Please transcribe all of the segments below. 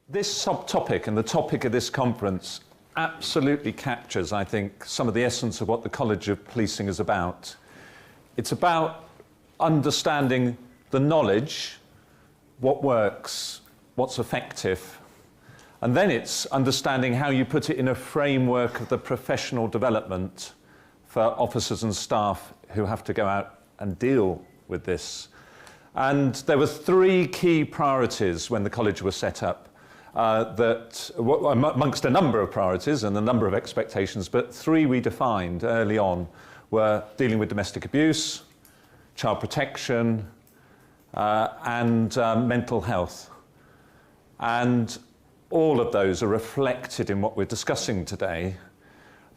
This subtopic and the topic of this conference absolutely captures, I think, some of the essence of what the College of Policing is about. It's about understanding the knowledge, what works, what's effective, and then it's understanding how you put it in a framework of the professional development for officers and staff who have to go out and deal with this. And there were three key priorities when the college was set up. Amongst a number of priorities and a number of expectations, but three we defined early on were dealing with domestic abuse, child protection, and mental health. And all of those are reflected in what we're discussing today,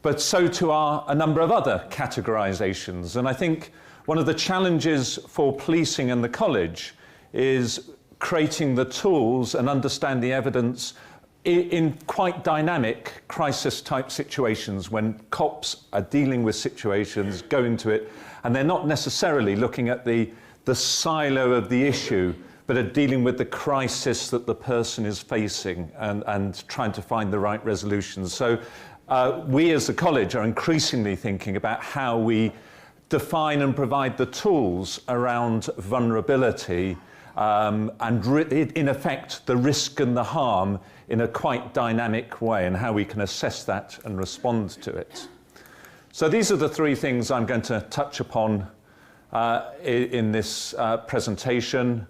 but so too are a number of other categorizations. And I think one of the challenges for policing and the college is creating the tools and understand the evidence in quite dynamic crisis-type situations when cops are dealing with situations, go into it, and they're not necessarily looking at the silo of the issue, but are dealing with the crisis that the person is facing and trying to find the right resolutions. So we as a college are increasingly thinking about how we define and provide the tools around vulnerability and in effect the risk and the harm in a quite dynamic way, and how we can assess that and respond to it. So these are the three things I'm going to touch upon in this presentation.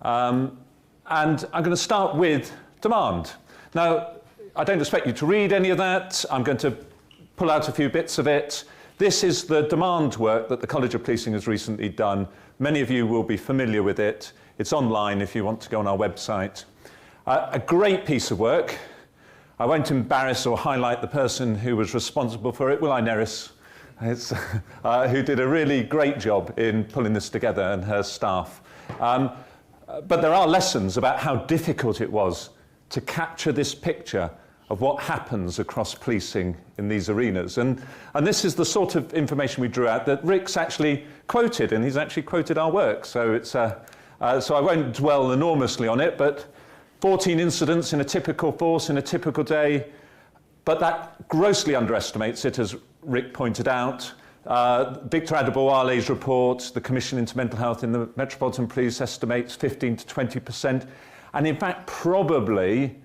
And I'm going to start with demand. Now, I don't expect you to read any of that. I'm going to pull out a few bits of it. This is the demand work that the College of Policing has recently done. Many of you will be familiar with it. It's online if you want to go on our website. A great piece of work. I won't embarrass or highlight the person who was responsible for it, will I, Neris? Who did a really great job in pulling this together, and her staff. But there are lessons about how difficult it was to capture this picture of what happens across policing in these arenas. And this is the sort of information we drew out that Rick's actually quoted, and he's actually quoted our work. So it's so I won't dwell enormously on it, but 14 incidents in a typical force in a typical day, but that grossly underestimates it, as Rick pointed out. Victor Adeboale's report, the Commission into Mental Health in the Metropolitan Police, estimates 15 to 20%, and in fact probably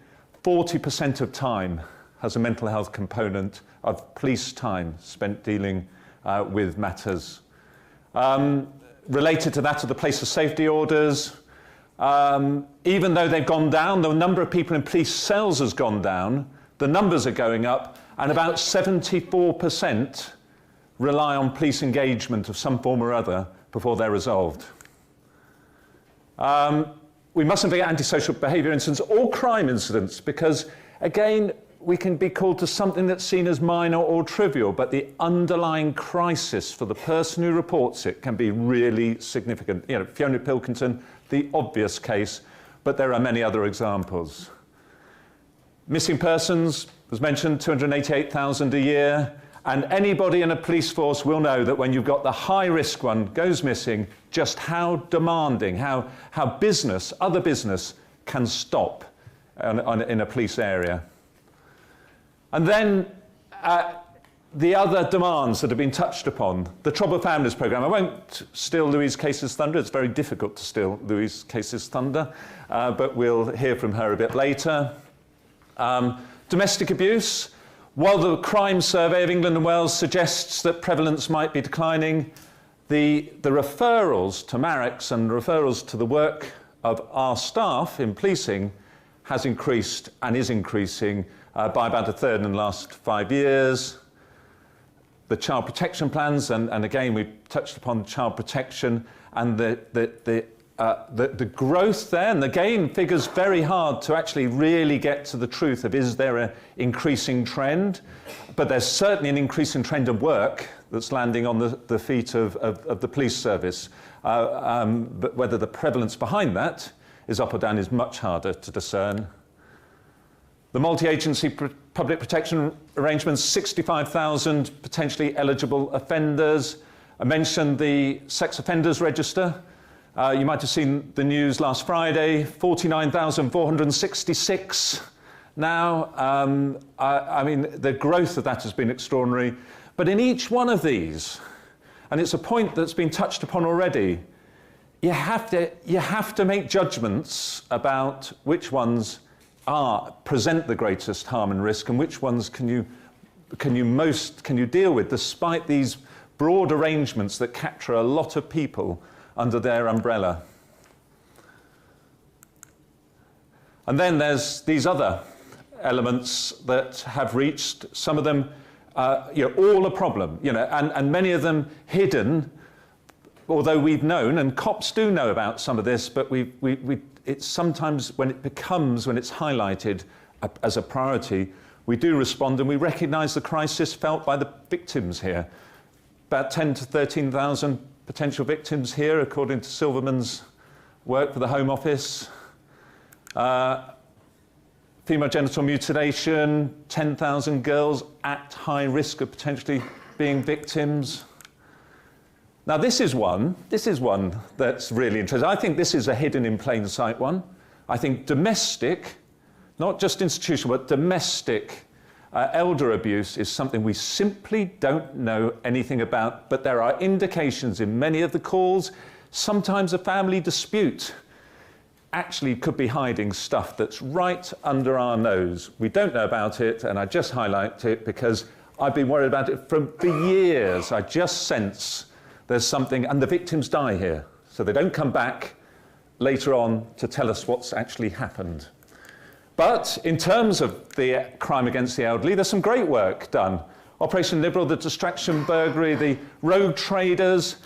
40% of time has a mental health component of police time spent dealing with matters. Related to that are the place of safety orders. Even though they've gone down, the number of people in police cells has gone down, the numbers are going up, and about 74% rely on police engagement of some form or other before they're resolved. We mustn't forget antisocial behaviour incidents or crime incidents, because, again, we can be called to something that's seen as minor or trivial, but the underlying crisis for the person who reports it can be really significant. You know, Fiona Pilkington, the obvious case, but there are many other examples. Missing persons was mentioned, 288,000 a year. And anybody in a police force will know that when you've got the high-risk one goes missing, just how demanding, how other business can stop in a police area. And then the other demands that have been touched upon, the Troubled Families Programme. I won't steal Louise Case's thunder. It's very difficult to steal Louise Case's thunder, but we'll hear from her a bit later. Domestic abuse. While the crime survey of England and Wales suggests that prevalence might be declining, the referrals to Mareks and referrals to the work of our staff in policing has increased and is increasing by about a third in the last 5 years. The child protection plans, and again we touched upon child protection and the growth there, and again figures very hard to actually really get to the truth of is there an increasing trend, but there's certainly an increasing trend of work that's landing on the feet of the police service. But whether the prevalence behind that is up or down is much harder to discern. The multi-agency public protection arrangements, 65,000 potentially eligible offenders. I mentioned the sex offenders register. You might have seen the news last Friday, 49,466 now. I mean, the growth of that has been extraordinary. But in each one of these, and it's a point that's been touched upon already, you have to make judgments about which ones present the greatest harm and risk, and which ones can you deal with, despite these broad arrangements that capture a lot of people under their umbrella. And then there's these other elements that have reached, some of them all a problem, and many of them hidden, although we've known, and cops do know about some of this, but it's sometimes when it's highlighted as a priority, we do respond, and we recognise the crisis felt by the victims here. About 10 to 13,000 potential victims here, according to Silverman's work for the Home Office. Female genital mutilation, 10,000 girls at high risk of potentially being victims. Now this is one that's really interesting. I think this is a hidden in plain sight one. I think domestic, not just institutional, but domestic elder abuse is something we simply don't know anything about, but there are indications in many of the calls. Sometimes a family dispute actually could be hiding stuff that's right under our nose. We don't know about it, and I just highlight it because I've been worried about it for years. I just sense there's something, and the victims die here, so they don't come back later on to tell us what's actually happened. But in terms of the crime against the elderly, there's some great work done. Operation Liberal, the distraction burglary, the rogue traders.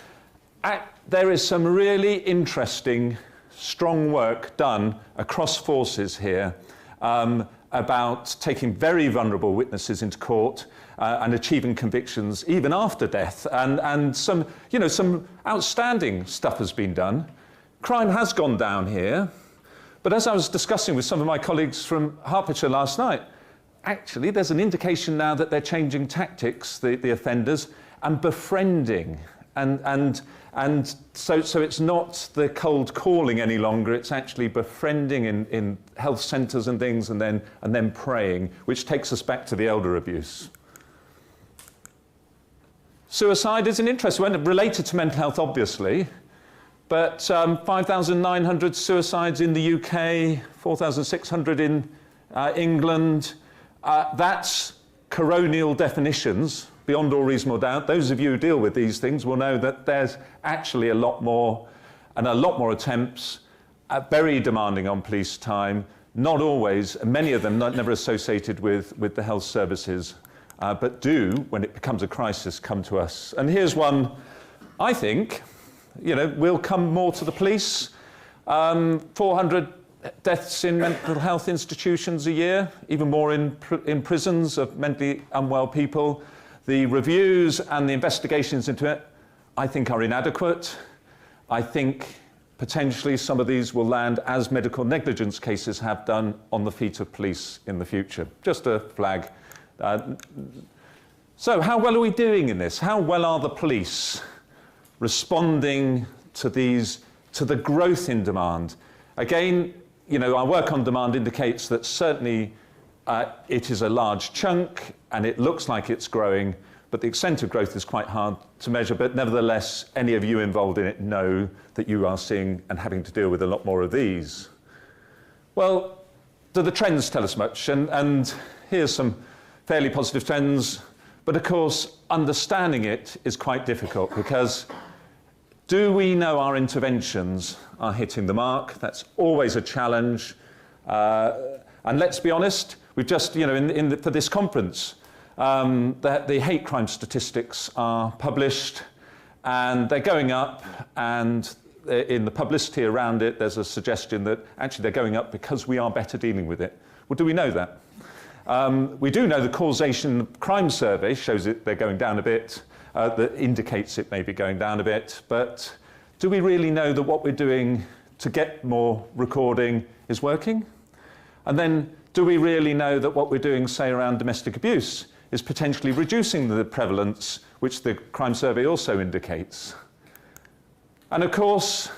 There is some really interesting, strong work done across forces here about taking very vulnerable witnesses into court and achieving convictions even after death. And some outstanding stuff has been done. Crime has gone down here. But as I was discussing with some of my colleagues from Hertfordshire last night, actually there's an indication now that they're changing tactics, the offenders, and befriending. And so it's not the cold calling any longer, it's actually befriending in health centres and things, and then praying, which takes us back to the elder abuse. Suicide is an interesting one, related to mental health, obviously. But 5,900 suicides in the UK, 4,600 in England. That's coronial definitions, beyond all reasonable doubt. Those of you who deal with these things will know that there's actually a lot more attempts, very demanding on police time, not always, many of them never associated with the health services, but do, when it becomes a crisis, come to us. And here's one, I think, will come more to the police. 400 deaths in mental health institutions a year, even more in prisons of mentally unwell people. The reviews and the investigations into it, I think, are inadequate. I think potentially some of these will land, as medical negligence cases have done, on the feet of police in the future. Just a flag. So how well are we doing in this? How well are the police responding to the growth in demand? Again, our work on demand indicates that certainly it is a large chunk and it looks like it's growing, but the extent of growth is quite hard to measure. But nevertheless, any of you involved in it know that you are seeing and having to deal with a lot more of these. Well, do the trends tell us much? And here's some fairly positive trends, but of course, understanding it is quite difficult, because do we know our interventions are hitting the mark? That's always a challenge. And let's be honest, we've just, for this conference, the hate crime statistics are published, and they're going up, and in the publicity around it, there's a suggestion that actually they're going up because we are better dealing with it. Well, do we know that? We do know the causation crime survey shows it they're going down a bit. That indicates it may be going down a bit, but do we really know that what we're doing to get more recording is working? And then do we really know that what we're doing, say, around domestic abuse is potentially reducing the prevalence, which the crime survey also indicates? And of course,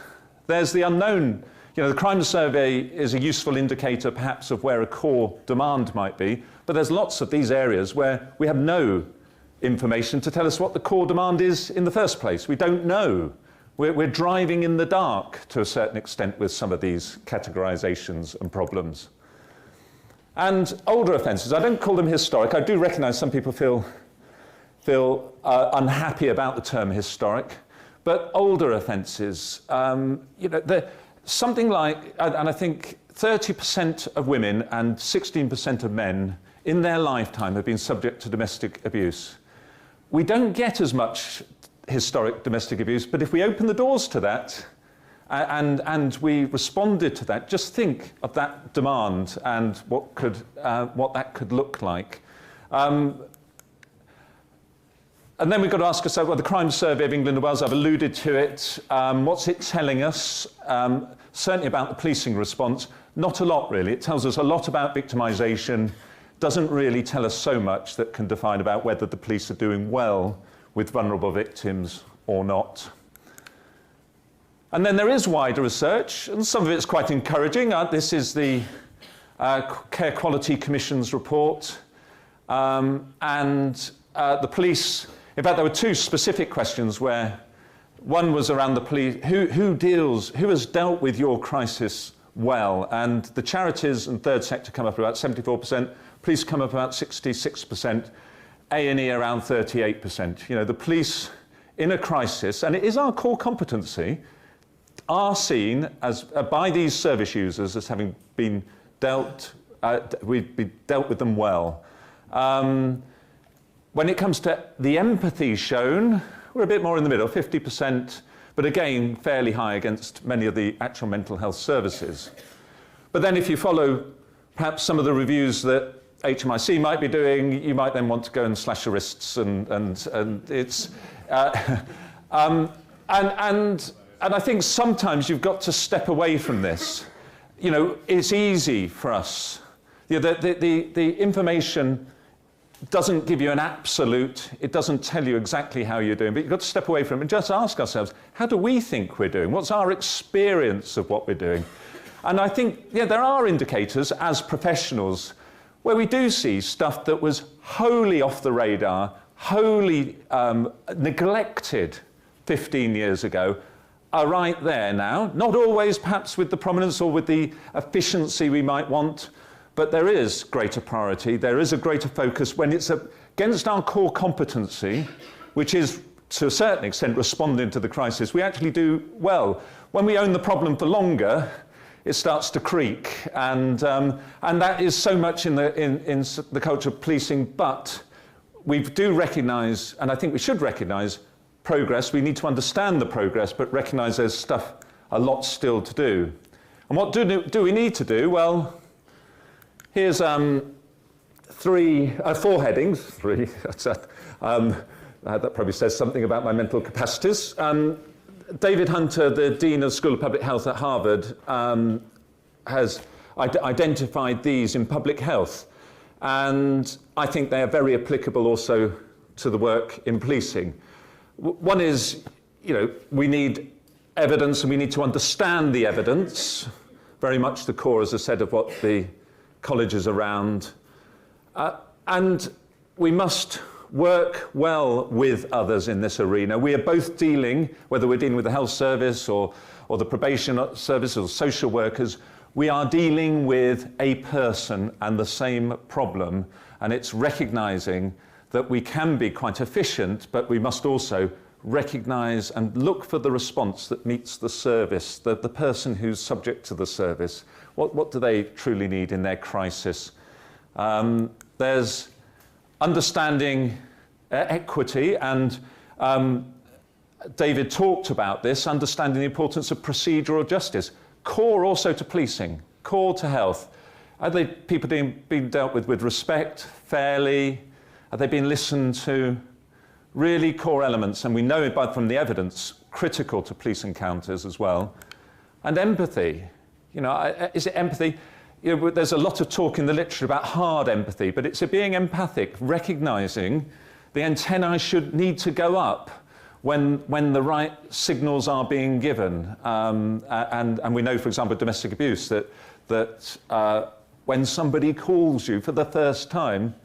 There's the unknown. You know, the crime survey is a useful indicator perhaps of where a core demand might be, but there's lots of these areas where we have no information to tell us what the core demand is in the first place. We don't know. We're driving in the dark to a certain extent with some of these categorizations and problems. And older offences, I don't call them historic. I do recognise some people feel unhappy about the term historic, but older offences, you know, something like, and I think 30% of women and 16% of men in their lifetime have been subject to domestic abuse. We don't get as much historic domestic abuse, but if we open the doors to that and we responded to that, just think of that demand and what that could look like. And then we've got to ask ourselves, well, the Crime Survey of England and Wales, I've alluded to it. What's it telling us? Certainly about the policing response. Not a lot, really. It tells us a lot about victimisation. Doesn't really tell us so much that can define about whether the police are doing well with vulnerable victims or not. And then there is wider research, and some of it's quite encouraging. This is the Care Quality Commission's report. The police, in fact, there were two specific questions where one was around the police, who has dealt with your crisis well? And the charities and third sector come up about 74%, police come up about 66%, A&E around 38%. You know, the police in a crisis, and it is our core competency, are seen as, by these service users as having been we've dealt with them well. When it comes to the empathy shown, we're a bit more in the middle, 50%, but again, fairly high against many of the actual mental health services. But then if you follow perhaps some of the reviews that HMIC might be doing, you might then want to go and slash your wrists, and it's and I think sometimes you've got to step away from this. You know, it's easy for us. You know, the information doesn't give you an absolute, it doesn't tell you exactly how you're doing, but you've got to step away from it and just ask ourselves, how do we think we're doing? What's our experience of what we're doing? And I think, yeah, there are indicators as professionals where we do see stuff that was wholly off the radar, wholly neglected 15 years ago, are right there now. Not always perhaps with the prominence or with the efficiency we might want, but there is greater priority, there is a greater focus when it's against our core competency, which is to a certain extent responding to the crisis. We actually do well. When we own the problem for longer, it starts to creak, and that is so much in the culture of policing, but we do recognise, and I think we should recognise, progress. We need to understand the progress, but recognise there's stuff, a lot still to do. And what do we need to do? Well, here's 4 headings. 3. That probably says something about my mental capacities. David Hunter, the Dean of the School of Public Health at Harvard, has identified these in public health. And I think they are very applicable also to the work in policing. One is, you know, we need evidence and we need to understand the evidence, very much the core, as I said, of what the college is around. And we must work well with others in this arena. We are both dealing, whether we're dealing with the health service or the probation service or social workers, we are dealing with a person and the same problem. And it's recognising that we can be quite efficient, but we must also recognise and look for the response that meets the service, the person who's subject to the service. What do they truly need in their crisis? There's understanding equity, and David talked about this, understanding the importance of procedural justice. Core also to policing, core to health. Are they people being dealt with respect, fairly? Have they been listened to? Really core elements, and we know it from the evidence, critical to police encounters as well. And empathy. You know, is it empathy? You know, there's a lot of talk in the literature about hard empathy, but it's being empathic, recognising the antennae should need to go up when the right signals are being given. And we know, for example, domestic abuse, that when somebody calls you for the first time,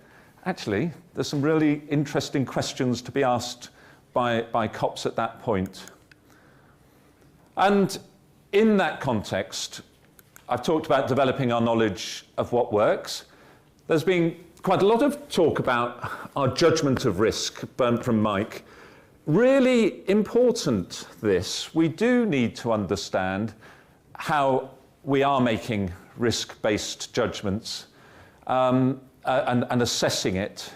actually, there's some really interesting questions to be asked by cops at that point. And in that context, I've talked about developing our knowledge of what works. There's been quite a lot of talk about our judgment of risk from Mike. Really important, this. We do need to understand how we are making risk-based judgments and assessing it.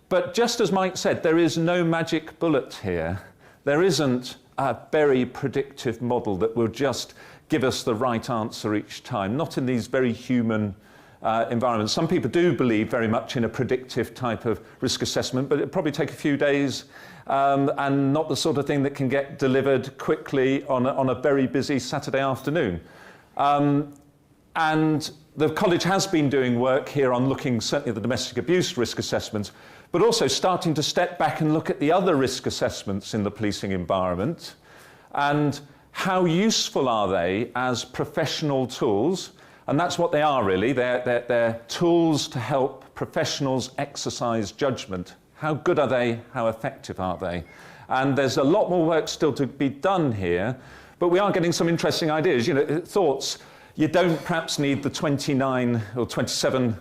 But just as Mike said, there is no magic bullet here. There isn't a very predictive model that will just give us the right answer each time, not in these very human environments. Some people do believe very much in a predictive type of risk assessment, but it'll probably take a few days and not the sort of thing that can get delivered quickly on a very busy Saturday afternoon. And the college has been doing work here on looking certainly at the domestic abuse risk assessments, but also starting to step back and look at the other risk assessments in the policing environment and how useful are they as professional tools. And that's what they are really. They're tools to help professionals exercise judgment. How good are they? How effective are they? And there's a lot more work still to be done here, but we are getting some interesting ideas. You know, thoughts. You don't perhaps need the 29 or 27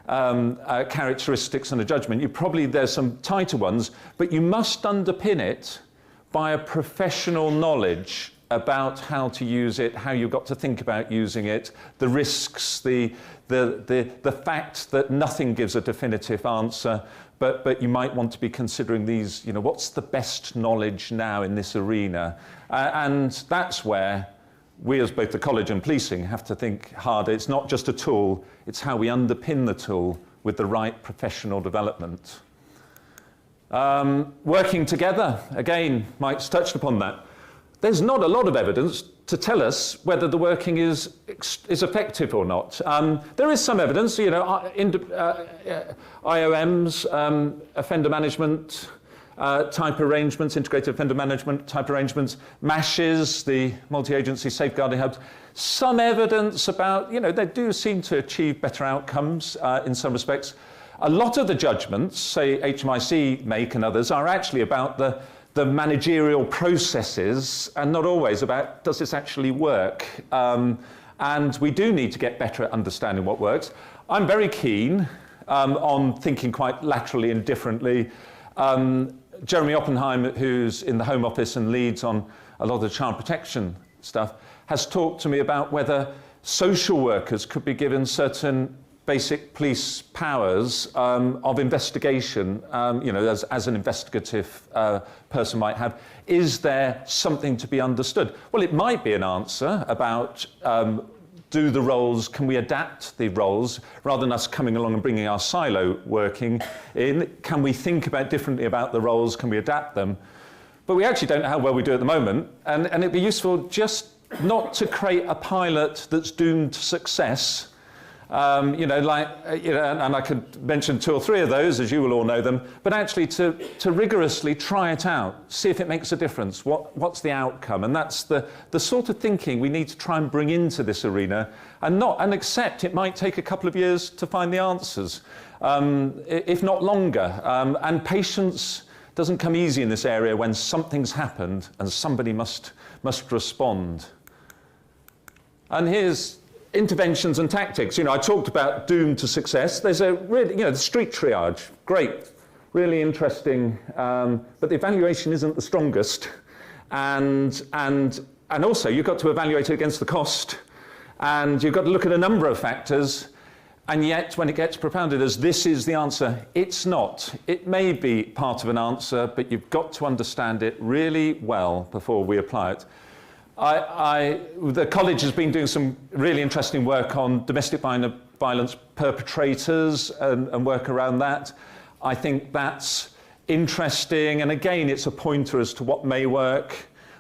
characteristics and a judgment. There's some tighter ones, but you must underpin it by a professional knowledge about how to use it, how you've got to think about using it, the risks, the fact that nothing gives a definitive answer, but you might want to be considering these, you know, what's the best knowledge now in this arena? And that's where we as both the college and policing have to think harder. It's not just a tool, it's how we underpin the tool with the right professional development. Working together, again, Mike's touched upon that. There's not a lot of evidence to tell us whether the working is effective or not. There is some evidence, you know, IOMs, offender management type arrangements, integrated offender management type arrangements, MASHs, the multi-agency safeguarding hubs. Some evidence about, you know, they do seem to achieve better outcomes in some respects. A lot of the judgments, say HMIC make and others, are actually about the managerial processes and not always about does this actually work. And we do need to get better at understanding what works. I'm very keen on thinking quite laterally and differently. Jeremy Oppenheim, who's in the Home Office and leads on a lot of the child protection stuff, has talked to me about whether social workers could be given certain basic police powers of investigation, you know, as an investigative person might have. Is there something to be understood? Well, it might be an answer about do the roles, can we adapt the roles, rather than us coming along and bringing our silo working in? Can we think about differently about the roles? Can we adapt them? But we actually don't know how well we do at the moment, and it'd be useful just not to create a pilot that's doomed to success. You know, like, you know, and I could mention 2 or 3 of those, as you will all know them, but actually to rigorously try it out, see if it makes a difference, what's the outcome, and that's the sort of thinking we need to try and bring into this arena, and accept it might take a couple of years to find the answers, if not longer, and patience doesn't come easy in this area when something's happened and somebody must respond. And here's interventions and tactics. You know, I talked about doomed to success. There's a really, you know, the street triage, great, really interesting, but the evaluation isn't the strongest. And also you've got to evaluate it against the cost, and you've got to look at a number of factors, and yet when it gets propounded as this is the answer, it's not. It may be part of an answer, but you've got to understand it really well before we apply it. The college has been doing some really interesting work on domestic violence perpetrators and work around that. I think that's interesting, and again, it's a pointer as to what may work,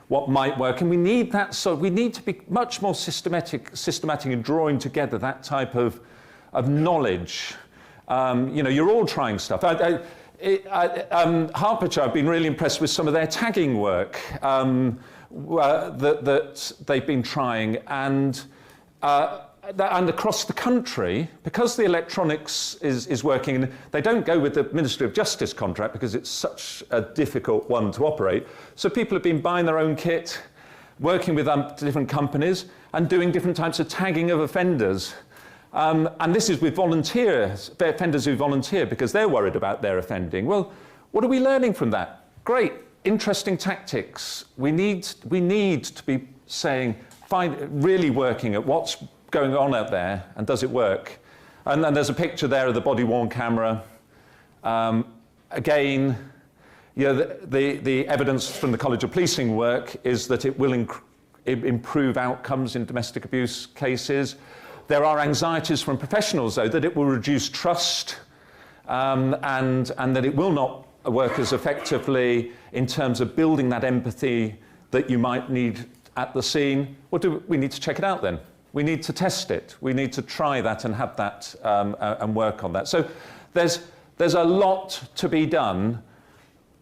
what might work, and we need that. So we need to be much more systematic in drawing together that type of knowledge. You know, you're all trying stuff. Hertfordshire, I've been really impressed with some of their tagging work that they've been trying, and across the country, because the electronics is working, and they don't go with the Ministry of Justice contract because it's such a difficult one to operate. So people have been buying their own kit, working with different companies, and doing different types of tagging of offenders. And this is with volunteers, offenders who volunteer because they're worried about their offending. Well, what are we learning from that? Great, interesting tactics. We need to be saying, really working at what's going on out there and does it work? And there's a picture there of the body-worn camera. Again, you know, the evidence from the College of Policing work is that it will improve outcomes in domestic abuse cases. There are anxieties from professionals, though, that it will reduce trust and that it will not work as effectively in terms of building that empathy that you might need at the scene. Well, we need to check it out then. We need to test it. We need to try that and have that and work on that. So there's a lot to be done.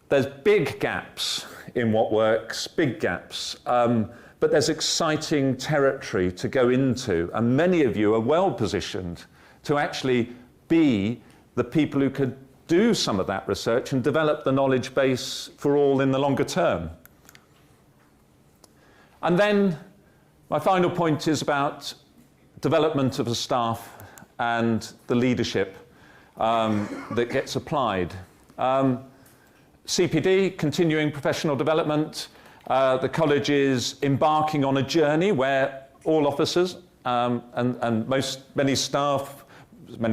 There's big gaps in what works, big gaps. But there's exciting territory to go into, and many of you are well positioned to actually be the people who could do some of that research and develop the knowledge base for all in the longer term. And then my final point is about development of the staff and the leadership that gets applied. CPD, continuing professional development. The college is embarking on a journey where all officers and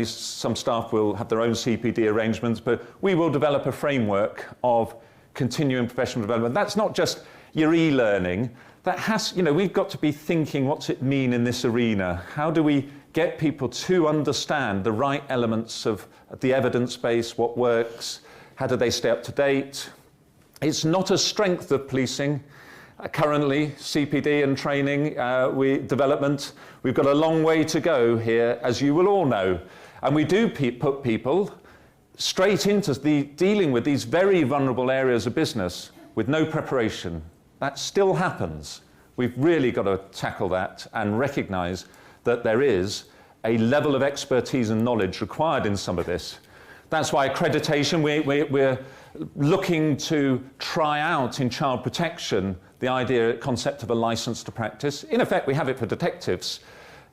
some staff will have their own CPD arrangements, but we will develop a framework of continuing professional development. That's not just your e-learning. That has, you know, we've got to be thinking, what's it mean in this arena? How do we get people to understand the right elements of the evidence base, what works? How do they stay up to date? It's not a strength of policing. Currently, CPD and training development, we've got a long way to go here, as you will all know. And we do put people straight into dealing with these very vulnerable areas of business with no preparation. That still happens. We've really got to tackle that and recognise that there is a level of expertise and knowledge required in some of this. That's why accreditation, we're looking to try out in child protection the concept of a licence to practice. In effect, we have it for detectives,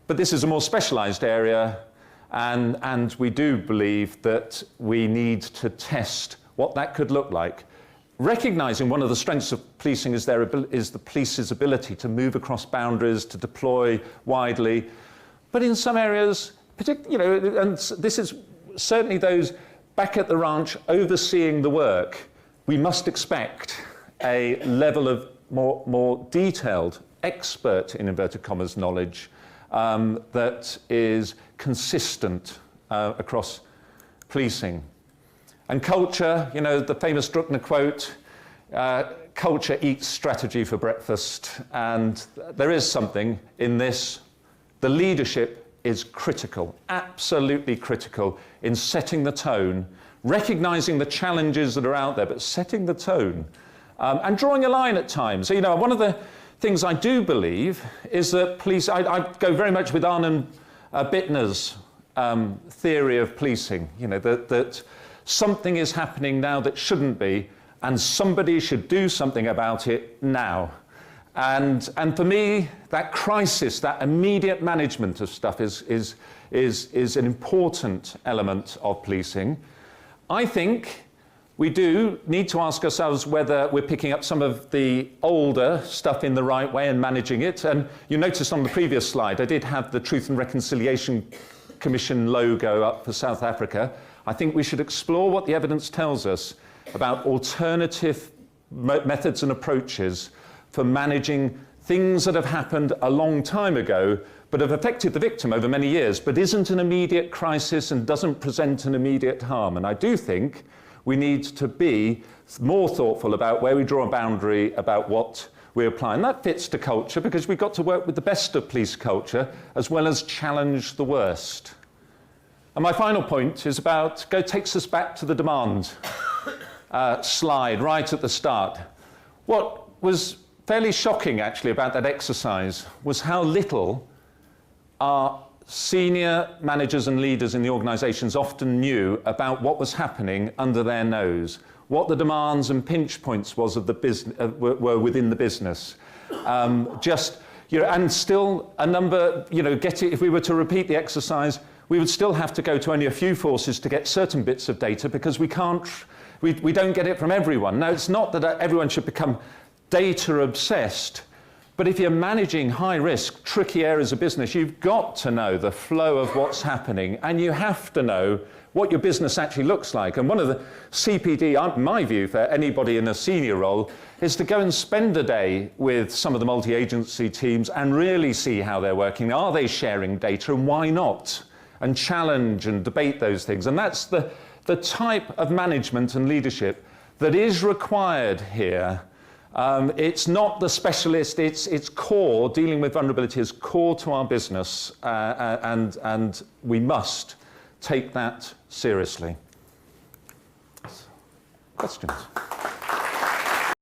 but this is a more specialised area, and we do believe that we need to test what that could look like. Recognising one of the strengths of policing is the police's ability to move across boundaries, to deploy widely, but in some areas, you know, and this is certainly those back at the ranch overseeing the work, we must expect a level of more detailed, expert, in inverted commas, knowledge that is consistent across policing. And culture, you know, the famous Druckner quote, culture eats strategy for breakfast, and there is something in this. The leadership is critical, absolutely critical in setting the tone, recognising the challenges that are out there, but setting the tone and drawing a line at times. So, you know, one of the things I do believe is that police, I go very much with Arnon Bittner's theory of policing, you know, that something is happening now that shouldn't be, and somebody should do something about it now. And for me, that crisis, that immediate management of stuff is an important element of policing. I think we do need to ask ourselves whether we're picking up some of the older stuff in the right way and managing it. And you noticed on the previous slide, I did have the Truth and Reconciliation Commission logo up for South Africa. I think we should explore what the evidence tells us about alternative methods and approaches for managing things that have happened a long time ago, but have affected the victim over many years, but isn't an immediate crisis and doesn't present an immediate harm. And I do think we need to be more thoughtful about where we draw a boundary about what we apply. And that fits to culture, because we've got to work with the best of police culture as well as challenge the worst. And my final point is takes us back to the demand. slide right at the start. What was fairly shocking, actually, about that exercise was how little our senior managers and leaders in the organisations often knew about what was happening under their nose, what the demands and pinch points was of the were within the business. And still a number, if we were to repeat the exercise, we would still have to go to only a few forces to get certain bits of data because we don't get it from everyone. Now, it's not that everyone should become data obsessed, but if you're managing high risk, tricky areas of business, you've got to know the flow of what's happening, and you have to know what your business actually looks like. And one of the CPD, my view for anybody in a senior role, is to go and spend a day with some of the multi-agency teams and really see how they're working. Are they sharing data, and why not? And challenge and debate those things. And that's the type of management and leadership that is required here. It's not the specialist, it's core. Dealing with vulnerability is core to our business, and we must take that seriously. Questions?